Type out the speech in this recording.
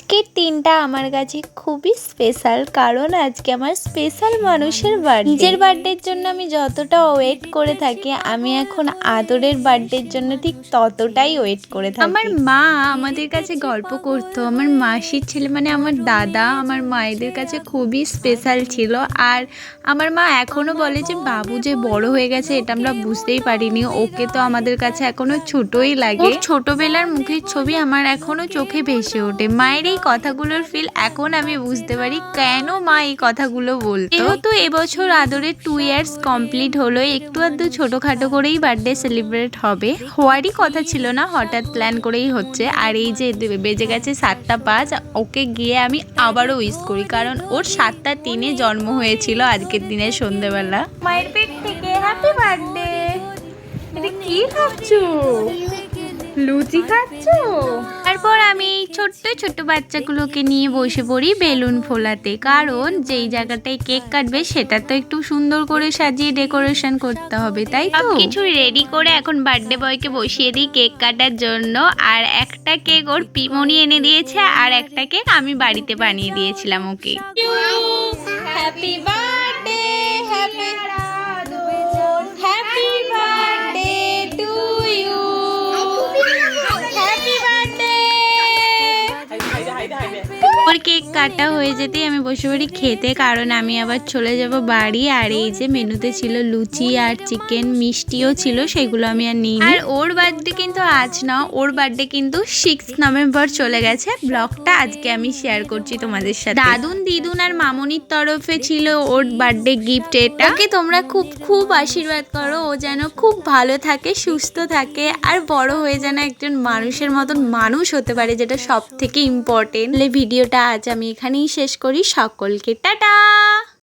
আজকের দিনটা আমার কাছে খুবই স্পেশাল, কারণ আজকে আমার স্পেশাল মানুষের বার্থডে। নিজের বার্থডের জন্য আমি যতটা ওয়েট করে থাকি, আমি এখন আদরের বার্থডের জন্য ঠিক ততটাই ওয়েট করে থাকি। আমার মা আমাদের কাছে গল্প করতো, আমার মাসির ছেলে মানে আমার দাদা আমার মায়েদের কাছে খুবই স্পেশাল ছিল। আর আমার মা এখনো বলে যে বাবু যে বড় হয়ে গেছে এটা আমরা বুঝতেই পারিনি, ওকে তো আমাদের কাছে এখনো ছোটই লাগে। ছোটবেলার মুখের ছবি আমার এখনো চোখে ভেসে ওঠে। মায়ের এই কথাগুলোর ফিল এখন আমি বুঝতে পারি কেন মা এই কথাগুলো বলতো। যেহেতু এবছর আদরের 2 ইয়ার্স কমপ্লিট হলো, একটু আধটু ছোটখাটো করেই বার্থডে সেলিব্রেট হবে, হওয়ারই কথা ছিল না, হঠাৎ প্ল্যান করেই হচ্ছে। আর এই যে বেজে গেছে 7:05, ওকে গিয়ে আমি আবারও উইশ করি, কারণ ওর 7:03 জন্ম হয়েছিল আজকের দিনে সন্ধ্যেবেলা। মায়ের পেট থেকে হ্যাপি বার্থডে। এটা কি খাচ্ছো? লুচি খাচ্ছো? তারপর আমি ছোট্ট ছোট্ট বাচ্চাগুলোকে নিয়ে বসে পড়ি বেলুন ফোলাতে, কারণ যেই জায়গাটায় কেক কাটবে সেটা তো একটু সুন্দর করে সাজিয়ে ডেকোরেশন করতে হবে, তাই তো? কিছু রেডি করে এখন বার্থডে বয়কে বসিয়ে দিই কেক কাটার জন্য। আর একটা কেক ওর পিমনি এনে দিয়েছে, আর একটা কেক আমি বাড়িতে বানিয়ে দিয়েছিলাম ওকে। Happy birthday, happy happy birthday to you, happy birthday. ওর কেক কাটা হয়ে যেতেই আমি বসে পড়ি খেতে, কারণ আমি আবার চলে যাব বাড়ি। আর এই যে মেনুতে ছিল লুচি আর চিকেন, মিষ্টিও ছিল, সেগুলো আমি আর নিইনি। আর ওর বার্থডে কিন্তু আজ না, ওর বার্থডে কিন্তু 6 নভেম্বর চলে গেছে। ব্লগটা আজকে আমি শেয়ার করছি তোমাদের সাথে। দাদুন দিদুন আর মামনির তরফে ছিল ওর বার্থডে গিফট এটা। ওকে তোমরা খুব আশীর্বাদ করো, ও যেন খুব ভালো থাকে, সুস্থ থাকে, আর বড় হয়ে যেন একজন মানুষের মতন মানুষ হতে পারে, যেটা সব থেকে ইম্পর্টেন্ট। ভিডিওটা আজ আমি এখানেই শেষ করি। সকলকে টাটা।